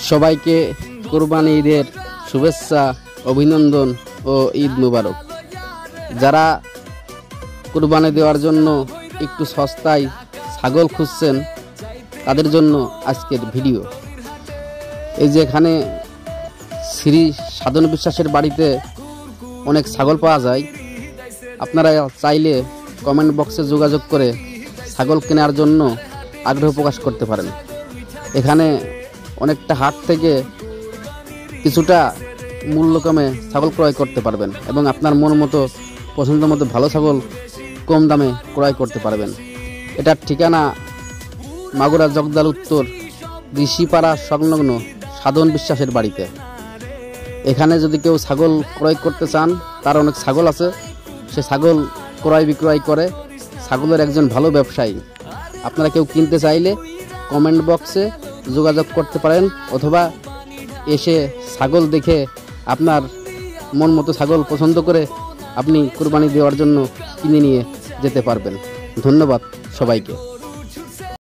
সবাইকে কুরবানি ঈদের শুভেচ্ছা, অভিনন্দন ও ঈদ মুবারক। যারা কুরবানি দেওয়ার জন্য একটু সস্তায় ছাগল খুঁজছেন তাদের জন্য আজকের ভিডিও। এই যে এখানে শ্রী সাধন বিশ্বাসের বাড়িতে অনেক ছাগল পাওয়া যায়। আপনারা চাইলে কমেন্ট বক্সে যোগাযোগ করে ছাগল কেনার জন্য আগ্রহ প্রকাশ করতে পারেন। এখানে অনেকটা হাট থেকে কিছুটা মূল্য কমে ছাগল ক্রয় করতে পারবেন এবং আপনার মন মতো পছন্দ মতো ভালো ছাগল কম দামে ক্রয় করতে পারবেন। এটার ঠিকানা মাগুরা জগদাল উত্তর ঋষিপাড়া সংলগ্ন সাধন বিশ্বাসের বাড়িতে। এখানে যদি কেউ ছাগল ক্রয় করতে চান, তার অনেক ছাগল আছে, সে ছাগল ক্রয় বিক্রয় করে, ছাগলের একজন ভালো ব্যবসায়ী। আপনারা কেউ কিনতে চাইলে কমেন্ট বক্সে যোগাযোগ করতে পারেন অথবা এসে ছাগল দেখে আপনার মন মতো ছাগল পছন্দ করে আপনি কুরবানি দেওয়ার জন্য কিনে নিয়ে যেতে পারবেন। ধন্যবাদ সবাইকে।